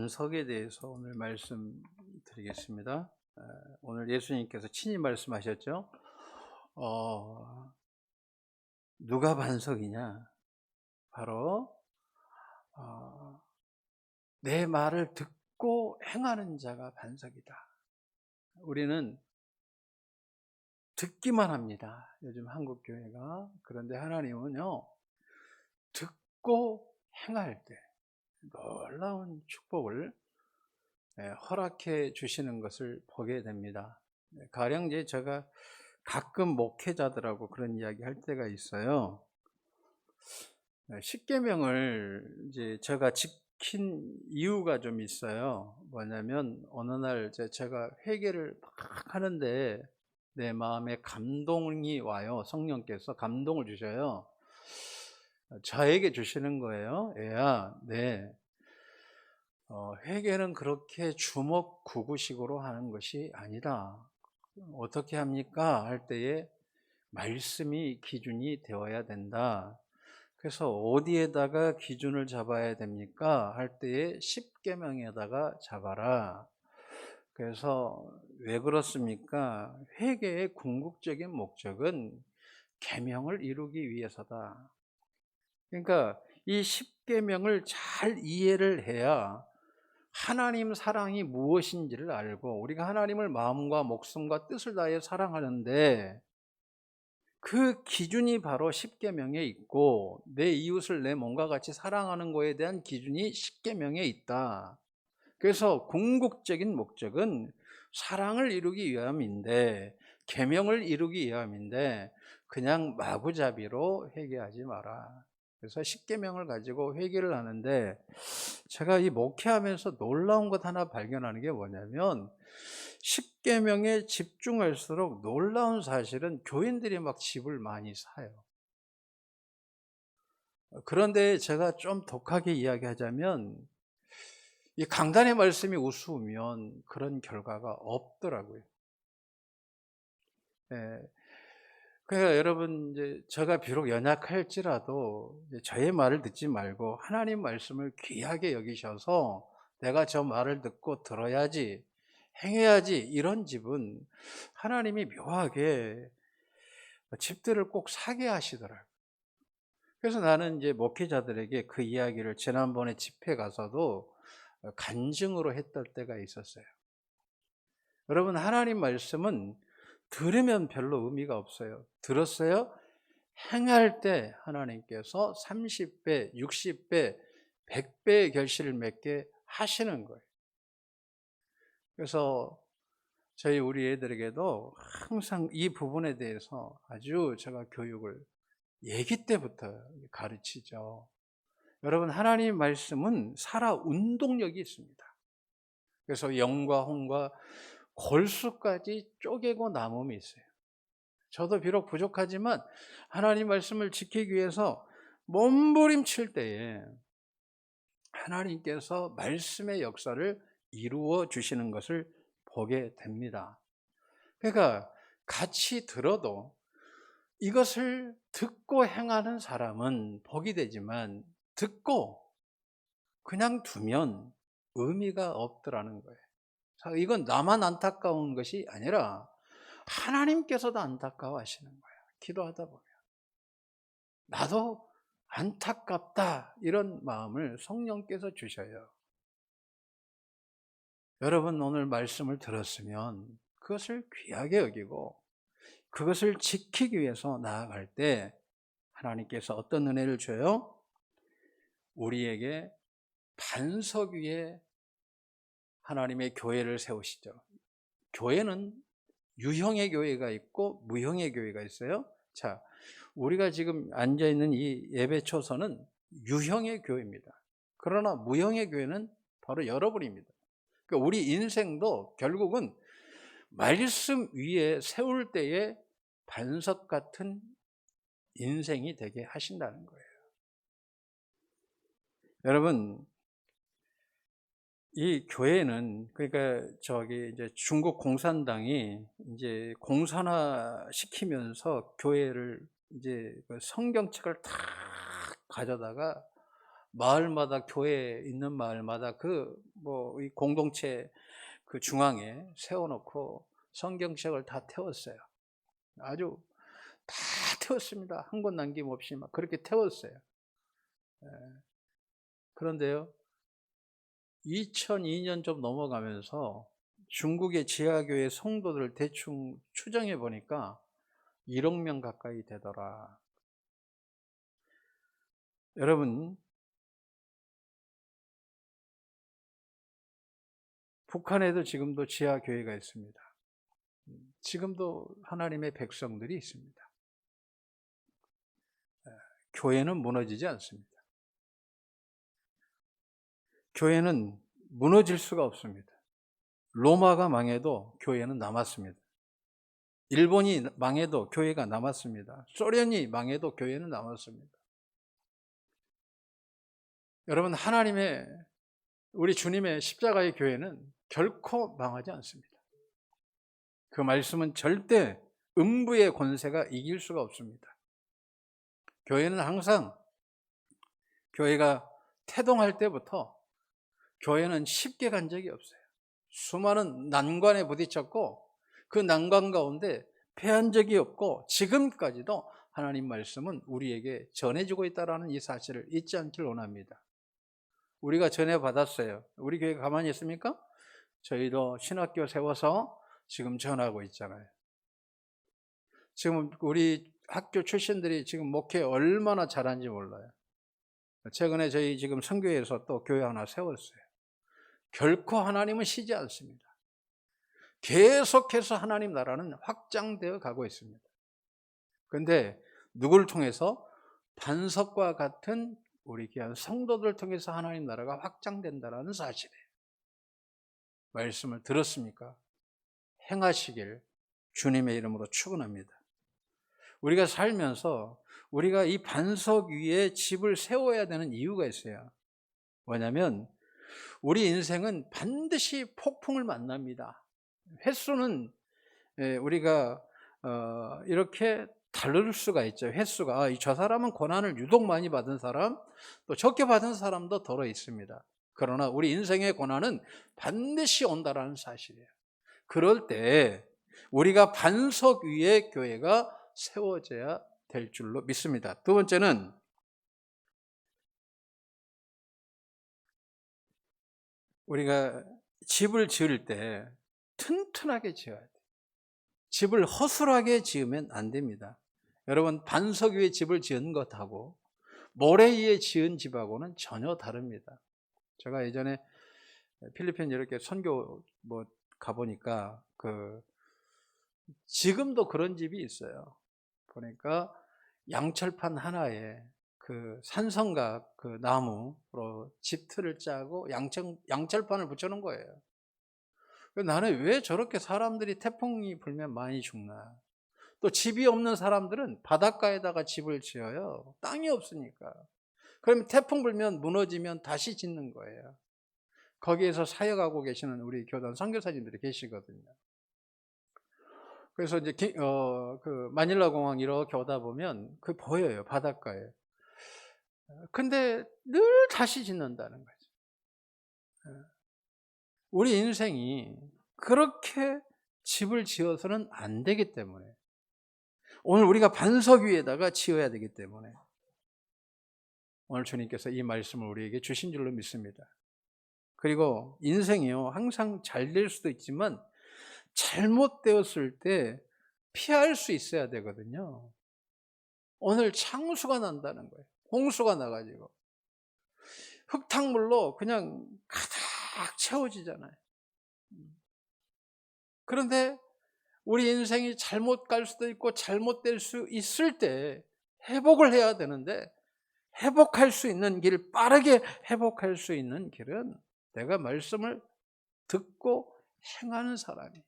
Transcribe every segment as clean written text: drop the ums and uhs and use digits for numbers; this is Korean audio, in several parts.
반석에 대해서 오늘 말씀드리겠습니다. 오늘 예수님께서 친히 말씀하셨죠. 어, 누가 반석이냐? 바로 어, 내 말을 듣고 행하는 자가 반석이다. 우리는 듣기만 합니다. 요즘 한국 교회가. 그런데 하나님은요, 듣고 행할 때 놀라운 축복을 허락해 주시는 것을 보게 됩니다. 가령 이제 제가 가끔 목회자들하고 그런 이야기 할 때가 있어요. 십계명을 이제 제가 지킨 이유가 좀 있어요. 뭐냐면 어느 날 제가 회개를 막 하는데 내 마음에 감동이 와요. 성령께서 감동을 주셔요. 저에게 주시는 거예요. 얘야, 네. 회개는 그렇게 주먹구구식으로 하는 것이 아니다. 어떻게 합니까? 할 때에 말씀이 기준이 되어야 된다. 그래서 어디에다가 기준을 잡아야 됩니까? 할 때에 십계명에다가 잡아라. 그래서 왜 그렇습니까? 회개의 궁극적인 목적은 계명을 이루기 위해서다. 그러니까 이 십계명을 잘 이해를 해야 하나님 사랑이 무엇인지를 알고, 우리가 하나님을 마음과 목숨과 뜻을 다해 사랑하는데 그 기준이 바로 십계명에 있고, 내 이웃을 내 몸과 같이 사랑하는 것에 대한 기준이 십계명에 있다. 그래서 궁극적인 목적은 사랑을 이루기 위함인데, 계명을 이루기 위함인데, 그냥 마구잡이로 회개하지 마라. 그래서 십계명을 가지고 회개를 하는데, 제가 이 목회하면서 놀라운 것 하나 발견하는 게 뭐냐면, 십계명에 집중할수록 놀라운 사실은 교인들이 막 집을 많이 사요. 그런데 제가 좀 독하게 이야기하자면, 이 강단의 말씀이 우스우면 그런 결과가 없더라고요. 예. 그러니까 여러분, 이제 제가 비록 연약할지라도 저의 말을 듣지 말고 하나님 말씀을 귀하게 여기셔서 내가 저 말을 듣고 들어야지, 행해야지, 이런 집은 하나님이 묘하게 집들을 꼭 사게 하시더라고요. 그래서 나는 이제 목회자들에게 그 이야기를 지난번에 집회 가서도 간증으로 했던 때가 있었어요. 여러분, 하나님 말씀은 들으면 별로 의미가 없어요. 들었어요? 행할 때 하나님께서 30배, 60배, 100배의 결실을 맺게 하시는 거예요. 그래서 우리 애들에게도 항상 이 부분에 대해서 아주 제가 교육을 얘기 때부터 가르치죠. 여러분, 하나님 말씀은 살아 운동력이 있습니다. 그래서 영과 혼과 골수까지 쪼개고 남음이 있어요. 저도 비록 부족하지만 하나님 말씀을 지키기 위해서 몸부림칠 때에 하나님께서 말씀의 역사를 이루어 주시는 것을 보게 됩니다. 그러니까 같이 들어도 이것을 듣고 행하는 사람은 복이 되지만, 듣고 그냥 두면 의미가 없더라는 거예요. 이건 나만 안타까운 것이 아니라 하나님께서도 안타까워하시는 거예요. 기도하다 보면 나도 안타깝다, 이런 마음을 성령께서 주셔요. 여러분, 오늘 말씀을 들었으면 그것을 귀하게 여기고 그것을 지키기 위해서 나아갈 때 하나님께서 어떤 은혜를 줘요? 우리에게 반석 위에 하나님의 교회를 세우시죠. 교회는 유형의 교회가 있고 무형의 교회가 있어요. 자, 우리가 지금 앉아있는 이 예배 초소는 유형의 교회입니다. 그러나 무형의 교회는 바로 여러분입니다. 그러니까 우리 인생도 결국은 말씀 위에 세울 때에 반석 같은 인생이 되게 하신다는 거예요. 여러분, 이 교회는, 그러니까 이제 중국 공산당이 이제 공산화 시키면서 교회를 이제 그 성경책을 다 가져다가 마을마다 교회 있는 마을마다 이 공동체 그 중앙에 세워놓고 성경책을 다 태웠어요. 아주 다 태웠습니다. 한 권 남김없이 막 그렇게 태웠어요. 그런데요, 2002년 좀 넘어가면서 중국의 지하교회 성도들 대충 추정해 보니까 1억 명 가까이 되더라. 여러분, 북한에도 지금도 지하교회가 있습니다. 지금도 하나님의 백성들이 있습니다. 교회는 무너지지 않습니다. 교회는 무너질 수가 없습니다. 로마가 망해도 교회는 남았습니다. 일본이 망해도 교회가 남았습니다. 소련이 망해도 교회는 남았습니다. 여러분, 우리 주님의 십자가의 교회는 결코 망하지 않습니다. 그 말씀은 절대 음부의 권세가 이길 수가 없습니다. 교회는 항상 교회가 태동할 때부터 교회는 쉽게 간 적이 없어요. 수많은 난관에 부딪혔고 그 난관 가운데 패한 적이 없고 지금까지도 하나님 말씀은 우리에게 전해지고 있다는 이 사실을 잊지 않길 원합니다. 우리가 전해받았어요. 우리 교회 가만히 있습니까? 저희도 신학교 세워서 지금 전하고 있잖아요. 지금 우리 학교 출신들이 지금 목회 얼마나 잘하는지 몰라요. 최근에 저희 지금 선교회에서 또 교회 하나 세웠어요. 결코 하나님은 쉬지 않습니다. 계속해서 하나님 나라는 확장되어 가고 있습니다. 그런데 누구를 통해서? 반석과 같은 우리 귀한 성도들을 통해서 하나님 나라가 확장된다는 사실이에요. 말씀을 들었습니까? 행하시길 주님의 이름으로 축원합니다. 우리가 살면서 우리가 이 반석 위에 집을 세워야 되는 이유가 있어요. 뭐냐면 우리 인생은 반드시 폭풍을 만납니다. 횟수는 우리가 이렇게 다를 수가 있죠. 횟수가 저 사람은 고난을 유독 많이 받은 사람, 또 적게 받은 사람도 더러 있습니다. 그러나 우리 인생의 고난은 반드시 온다라는 사실이에요. 그럴 때 우리가 반석 위에 교회가 세워져야 될 줄로 믿습니다. 두 번째는 우리가 집을 지을 때 튼튼하게 지어야 돼요. 집을 허술하게 지으면 안 됩니다. 여러분, 반석 위에 집을 지은 것하고 모래 위에 지은 집하고는 전혀 다릅니다. 제가 예전에 필리핀 이렇게 선교 가보니까 지금도 그런 집이 있어요. 보니까 양철판 하나에 산성각 나무로 집틀을 짜고 양철판을 붙여놓은 거예요. 나는 왜 저렇게 사람들이 태풍이 불면 많이 죽나? 또 집이 없는 사람들은 바닷가에다가 집을 지어요. 땅이 없으니까. 그러면 태풍 불면 무너지면 다시 짓는 거예요. 거기에서 사역하고 계시는 우리 교단 선교사님들이 계시거든요. 그래서 이제 마닐라 공항 이렇게 오다 보면 보여요, 바닷가에. 근데 늘 다시 짓는다는 거죠. 우리 인생이 그렇게 집을 지어서는 안 되기 때문에, 오늘 우리가 반석 위에다가 지어야 되기 때문에 오늘 주님께서 이 말씀을 우리에게 주신 줄로 믿습니다. 그리고 인생이요, 항상 잘 될 수도 있지만 잘못되었을 때 피할 수 있어야 되거든요. 오늘 창수가 난다는 거예요. 홍수가 나가지고 흙탕물로 그냥 가득 채워지잖아요. 그런데 우리 인생이 잘못 갈 수도 있고 잘못될 수 있을 때 회복을 해야 되는데, 회복할 수 있는 길, 빠르게 회복할 수 있는 길은 내가 말씀을 듣고 행하는 사람이,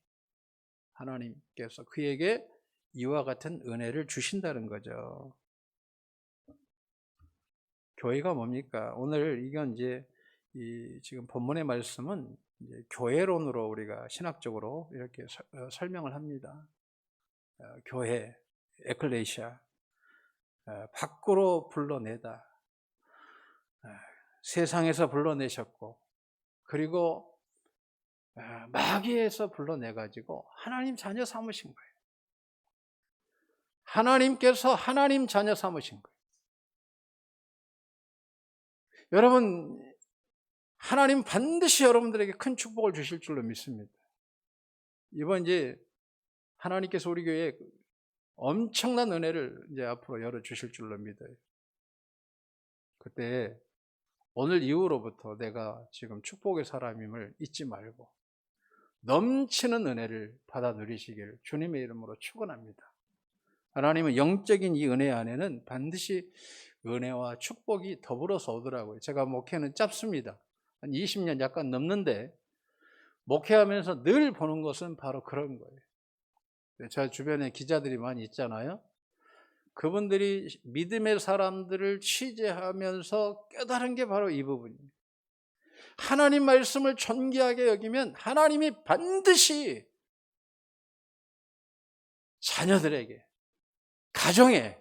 하나님께서 그에게 이와 같은 은혜를 주신다는 거죠. 교회가 뭡니까? 오늘 이건 이제 지금 본문의 말씀은 이제 교회론으로 우리가 신학적으로 이렇게 설명을 합니다. 교회, 에클레시아, 밖으로 불러내다. 세상에서 불러내셨고, 그리고 마귀에서 불러내가지고 하나님 자녀 삼으신 거예요. 하나님께서 하나님 자녀 삼으신 거예요. 여러분, 하나님 반드시 여러분들에게 큰 축복을 주실 줄로 믿습니다. 이번 이제 하나님께서 우리 교회에 엄청난 은혜를 이제 앞으로 열어 주실 줄로 믿어요. 그때 오늘 이후로부터 내가 지금 축복의 사람임을 잊지 말고 넘치는 은혜를 받아 누리시길 주님의 이름으로 축원합니다. 하나님은 영적인 이 은혜 안에는 반드시 은혜와 축복이 더불어서 오더라고요. 제가 목회는 짧습니다. 한 20년 약간 넘는데 목회하면서 늘 보는 것은 바로 그런 거예요. 제 주변에 기자들이 많이 있잖아요. 그분들이 믿음의 사람들을 취재하면서 깨달은 게 바로 이 부분이에요. 하나님 말씀을 존귀하게 여기면 하나님이 반드시 자녀들에게, 가정에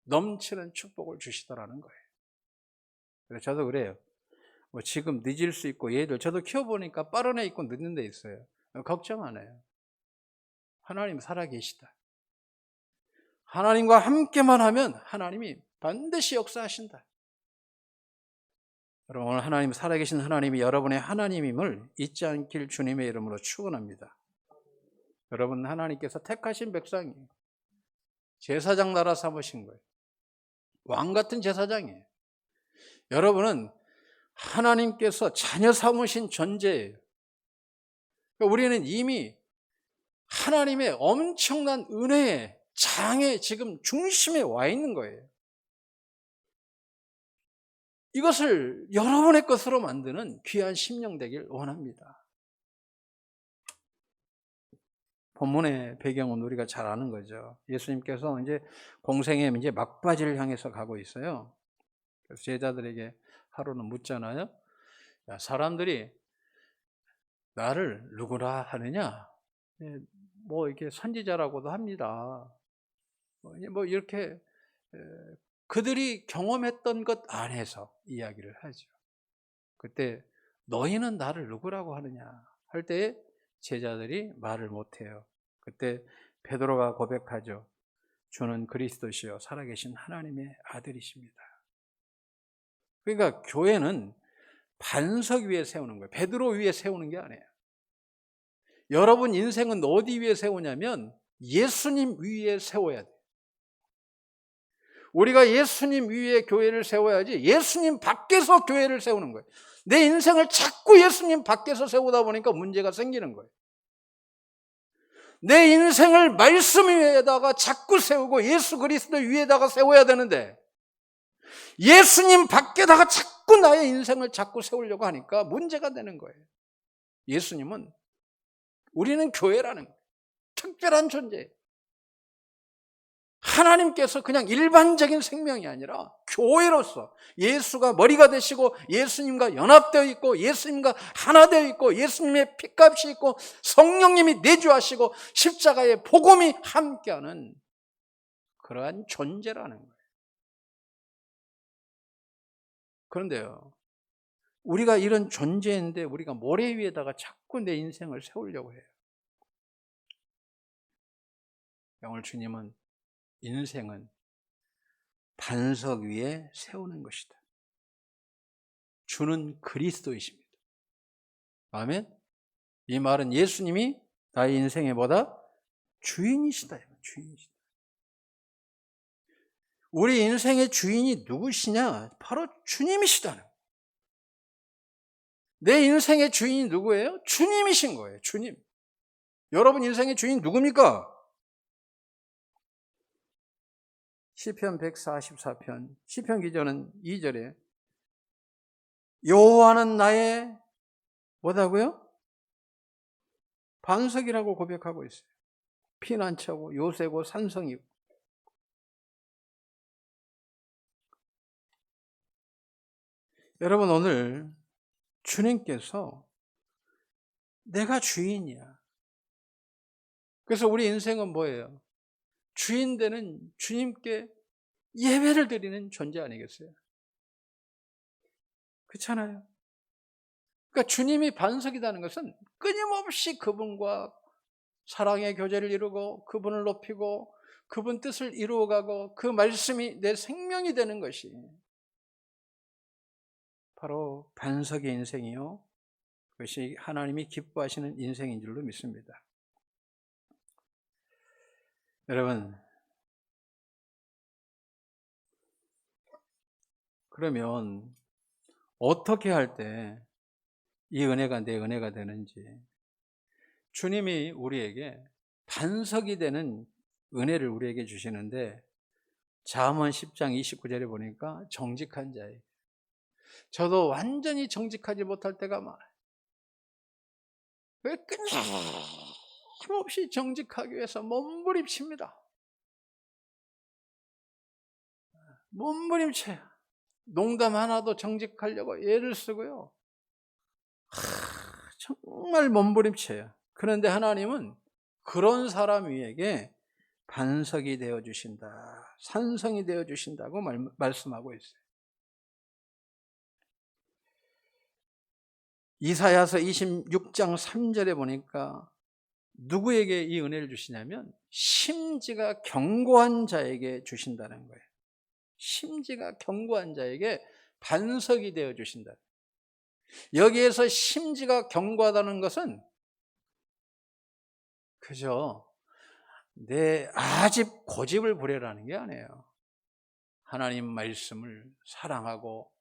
넘치는 축복을 주시더라는 거예요. 그래서 저도 그래요. 뭐 지금 늦을 수 있고, 얘들 저도 키워보니까 빠른 애 있고 늦는 데 있어요. 걱정 안 해요. 하나님 살아계시다. 하나님과 함께만 하면 하나님이 반드시 역사하신다. 여러분, 오늘 하나님, 살아계신 하나님이 여러분의 하나님임을 잊지 않길 주님의 이름으로 축원합니다. 여러분, 하나님께서 택하신 백성이에요. 제사장 나라 삼으신 거예요. 왕 같은 제사장이에요. 여러분은 하나님께서 자녀 삼으신 존재예요. 우리는 이미 하나님의 엄청난 은혜의 장의 지금 중심에 와 있는 거예요. 이것을 여러분의 것으로 만드는 귀한 심령 되길 원합니다. 본문의 배경은 우리가 잘 아는 거죠. 예수님께서 이제 공생의 이제 막바지를 향해서 가고 있어요. 그래서 제자들에게 하루는 묻잖아요. 야, 사람들이 나를 누구라 하느냐? 뭐 이렇게 선지자라고도 합니다. 뭐 이렇게 그들이 경험했던 것 안에서 이야기를 하죠. 그때 너희는 나를 누구라고 하느냐 할 때에 제자들이 말을 못해요. 그때 베드로가 고백하죠. 주는 그리스도시요 살아계신 하나님의 아들이십니다. 그러니까 교회는 반석 위에 세우는 거예요. 베드로 위에 세우는 게 아니에요. 여러분 인생은 어디 위에 세우냐면 예수님 위에 세워야 돼요. 우리가 예수님 위에 교회를 세워야지 예수님 밖에서 교회를 세우는 거예요. 내 인생을 자꾸 예수님 밖에서 세우다 보니까 문제가 생기는 거예요. 내 인생을 말씀 위에다가 자꾸 세우고 예수 그리스도 위에다가 세워야 되는데 예수님 밖에다가 자꾸 나의 인생을 자꾸 세우려고 하니까 문제가 되는 거예요. 예수님은, 우리는 교회라는 거예요. 특별한 존재예요. 하나님께서 그냥 일반적인 생명이 아니라 교회로서 예수가 머리가 되시고 예수님과 연합되어 있고 예수님과 하나 되어 있고 예수님의 피값이 있고 성령님이 내주하시고 십자가의 복음이 함께하는 그러한 존재라는 거예요. 그런데요, 우리가 이런 존재인데 우리가 모래 위에다가 자꾸 내 인생을 세우려고 해요. 오늘 주님은 인생은 반석 위에 세우는 것이다. 주는 그리스도이십니다. 아멘. 이 말은 예수님이 나의 인생의 뭐다? 주인이시다. 주인이시다. 우리 인생의 주인이 누구시냐? 바로 주님이시다. 내 인생의 주인이 누구예요? 주님이신 거예요. 주님. 여러분 인생의 주인 누굽니까? 시편 144편 시편 기자는 2절에 여호와는 나의 뭐다고요? 반석이라고 고백하고 있어요. 피난처고 요새고 산성이고. 여러분 오늘 주님께서 내가 주인이야. 그래서 우리 인생은 뭐예요? 주인 되는 주님께 예배를 드리는 존재 아니겠어요? 그렇잖아요. 그러니까 주님이 반석이라는 것은 끊임없이 그분과 사랑의 교제를 이루고 그분을 높이고 그분 뜻을 이루어가고 그 말씀이 내 생명이 되는 것이 바로 반석의 인생이요, 그것이 하나님이 기뻐하시는 인생인 줄로 믿습니다. 여러분, 그러면 어떻게 할 때 이 은혜가 내 은혜가 되는지, 주님이 우리에게 반석이 되는 은혜를 우리에게 주시는데 잠언 10장 29절에 보니까 정직한 자에게, 저도 완전히 정직하지 못할 때가 많아요. 왜 끊임없이 정직하기 위해서 몸부림칩니다. 몸부림쳐요. 농담 하나도 정직하려고 애를 쓰고요. 정말 몸부림쳐요. 그런데 하나님은 그런 사람 위에게 반석이 되어 주신다, 산성이 되어 주신다고 말씀하고 있어요. 이사야서 26장 3절에 보니까 누구에게 이 은혜를 주시냐면 심지가 견고한 자에게 주신다는 거예요. 심지가 견고한 자에게 반석이 되어 주신다. 여기에서 심지가 견고하다는 것은 그저 내 아집 고집을 부려라는 게 아니에요. 하나님 말씀을 사랑하고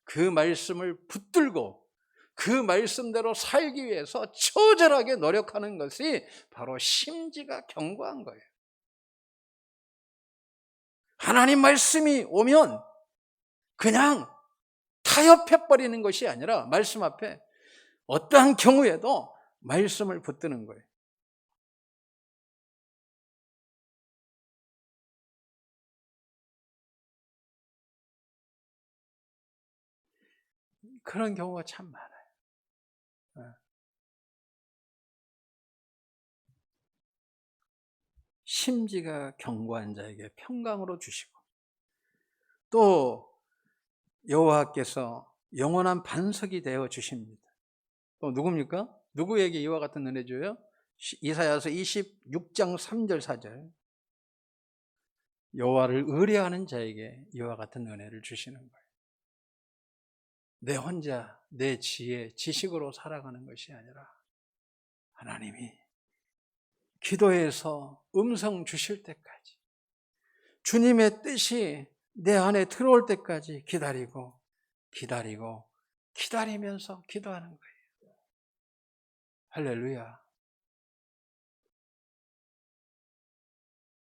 그 말씀을 붙들고 그 말씀대로 살기 위해서 처절하게 노력하는 것이 바로 심지가 견고한 거예요. 하나님 말씀이 오면 그냥 타협해버리는 것이 아니라 말씀 앞에 어떠한 경우에도 말씀을 붙드는 거예요. 그런 경우가 참 많아요. 심지가 견고한 자에게 평강으로 주시고, 또 여호와께서 영원한 반석이 되어 주십니다. 또 누굽니까? 누구에게 이와 같은 은혜 줘요? 이사야서 26장 3절 4절. 여호와를 의뢰하는 자에게 이와 같은 은혜를 주시는 거예요. 내 혼자 내 지혜, 지식으로 살아가는 것이 아니라 하나님이 기도해서 음성 주실 때까지, 주님의 뜻이 내 안에 들어올 때까지 기다리고 기다리면서 기도하는 거예요. 할렐루야.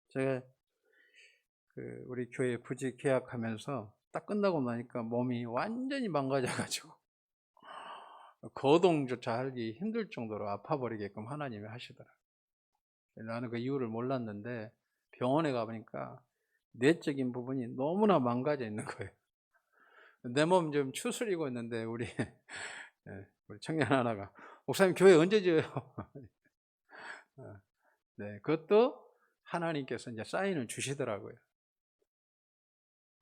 제가 우리 교회 부지 계약하면서 딱 끝나고 나니까 몸이 완전히 망가져가지고 거동조차 하기 힘들 정도로 아파버리게끔 하나님이 하시더라고요. 나는 그 이유를 몰랐는데 병원에 가보니까 내적인 부분이 너무나 망가져 있는 거예요. 내 몸 좀 추스리고 있는데 우리 청년 하나가 목사님 교회 언제 지어요? 네, 그것도 하나님께서 이제 사인을 주시더라고요.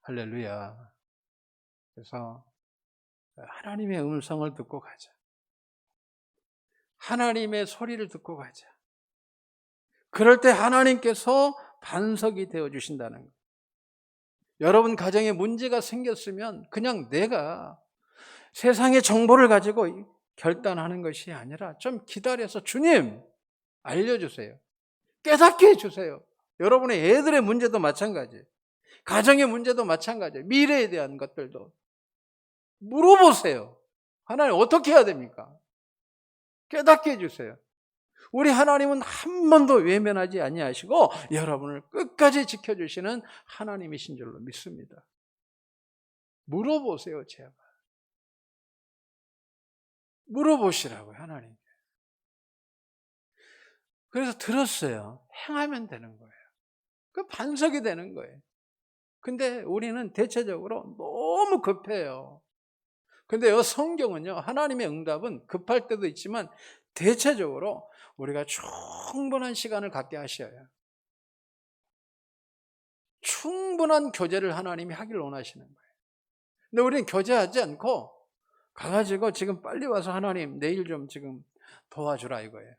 할렐루야. 그래서 하나님의 음성을 듣고 가자. 하나님의 소리를 듣고 가자. 그럴 때 하나님께서 반석이 되어 주신다는 거예요. 여러분 가정에 문제가 생겼으면 그냥 내가 세상의 정보를 가지고 결단하는 것이 아니라 좀 기다려서 주님 알려주세요. 깨닫게 해주세요. 여러분의 애들의 문제도 마찬가지예요. 가정의 문제도 마찬가지예요. 미래에 대한 것들도 물어보세요. 하나님 어떻게 해야 됩니까? 깨닫게 해주세요. 우리 하나님은 한 번도 외면하지 아니하시고 여러분을 끝까지 지켜주시는 하나님이신 줄로 믿습니다. 물어보세요, 제발. 물어보시라고요, 하나님. 그래서 들었어요. 행하면 되는 거예요. 그 반석이 되는 거예요. 근데 우리는 대체적으로 너무 급해요. 근데 이 성경은요, 하나님의 응답은 급할 때도 있지만 대체적으로 우리가 충분한 시간을 갖게 하셔요. 충분한 교제를 하나님이 하길 원하시는 거예요. 근데 우리는 교제하지 않고 가가지고 지금 빨리 와서 하나님 내 일 좀 지금 도와주라 이거예요.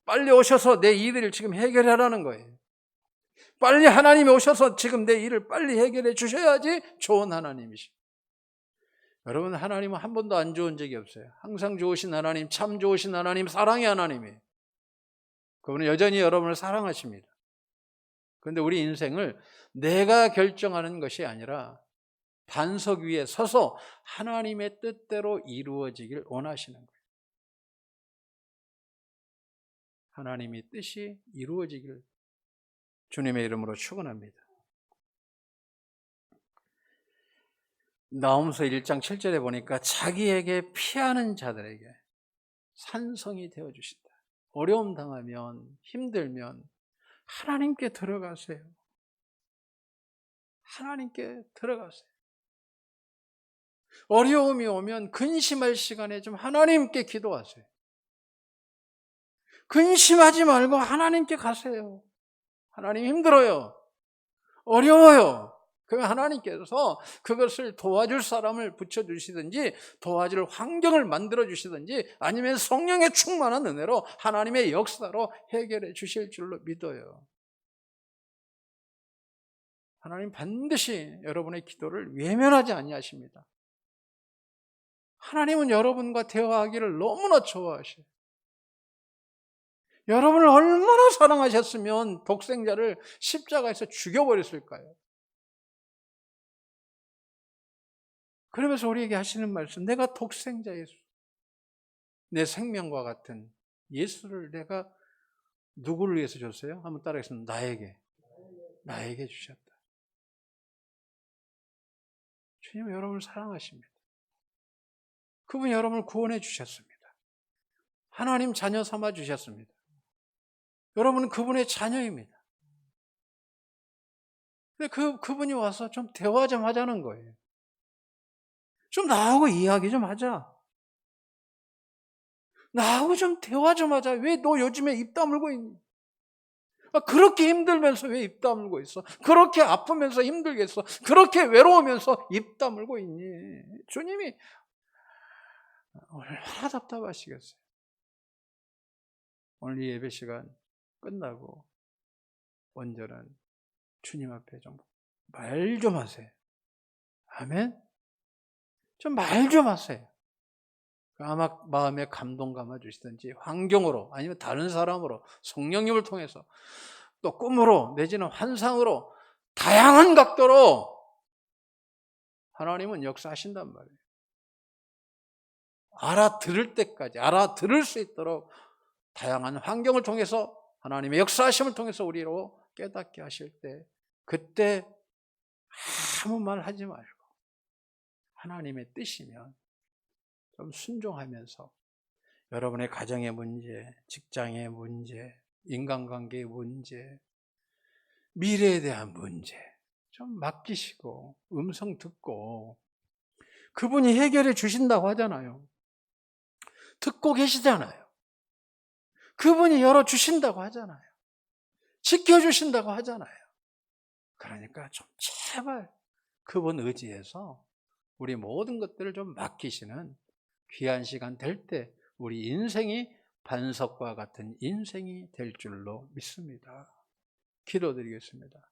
빨리 오셔서 내 일을 지금 해결하라는 거예요. 빨리 하나님이 오셔서 지금 내 일을 빨리 해결해 주셔야지 좋은 하나님이시. 여러분, 하나님은 한 번도 안 좋은 적이 없어요. 항상 좋으신 하나님, 참 좋으신 하나님, 사랑의 하나님이에요. 그분은 여전히 여러분을 사랑하십니다. 그런데 우리 인생을 내가 결정하는 것이 아니라 반석 위에 서서 하나님의 뜻대로 이루어지길 원하시는 거예요. 하나님의 뜻이 이루어지길 주님의 이름으로 축원합니다. 나홈서 1장 7절에 보니까 자기에게 피하는 자들에게 산성이 되어주신다. 어려움 당하면, 힘들면 하나님께 들어가세요. 하나님께 들어가세요. 어려움이 오면 근심할 시간에 좀 하나님께 기도하세요. 근심하지 말고 하나님께 가세요. 하나님 힘들어요. 어려워요. 그러면 하나님께서 그것을 도와줄 사람을 붙여주시든지 도와줄 환경을 만들어주시든지 아니면 성령의 충만한 은혜로 하나님의 역사로 해결해 주실 줄로 믿어요. 하나님 반드시 여러분의 기도를 외면하지 아니하십니다. 하나님은 여러분과 대화하기를 너무나 좋아하셔요. 여러분을 얼마나 사랑하셨으면 독생자를 십자가에서 죽여버렸을까요? 그러면서 우리에게 하시는 말씀, 내가 독생자 예수, 내 생명과 같은 예수를 내가 누구를 위해서 줬어요? 한번 따라하겠습니다. 나에게 주셨다. 주님은 여러분을 사랑하십니다. 그분이 여러분을 구원해 주셨습니다. 하나님 자녀 삼아 주셨습니다. 여러분은 그분의 자녀입니다. 근데 그분이 와서 좀 대화 좀 하자는 거예요. 좀 나하고 이야기 좀 하자. 나하고 좀 대화 좀 하자. 왜 너 요즘에 입 다물고 있니? 그렇게 힘들면서 왜 입 다물고 있어? 그렇게 아프면서 힘들겠어? 그렇게 외로우면서 입 다물고 있니? 주님이 얼마나 답답하시겠어요? 오늘 이 예배 시간 끝나고 온전한 주님 앞에 좀 말 좀 하세요. 아멘? 좀 말 좀 하세요. 아마 마음에 감동 감아주시든지 환경으로 아니면 다른 사람으로 성령님을 통해서 또 꿈으로 내지는 환상으로 다양한 각도로 하나님은 역사하신단 말이에요. 알아들을 때까지 알아들을 수 있도록 다양한 환경을 통해서 하나님의 역사하심을 통해서 우리로 깨닫게 하실 때 그때 아무 말 하지 말고 하나님의 뜻이면 좀 순종하면서 여러분의 가정의 문제, 직장의 문제, 인간관계의 문제, 미래에 대한 문제 좀 맡기시고 음성 듣고 그분이 해결해 주신다고 하잖아요. 듣고 계시잖아요. 그분이 열어주신다고 하잖아요. 지켜주신다고 하잖아요. 그러니까 좀 제발 그분 의지해서 우리 모든 것들을 좀 맡기시는 귀한 시간 될 때 우리 인생이 반석과 같은 인생이 될 줄로 믿습니다. 기도드리겠습니다.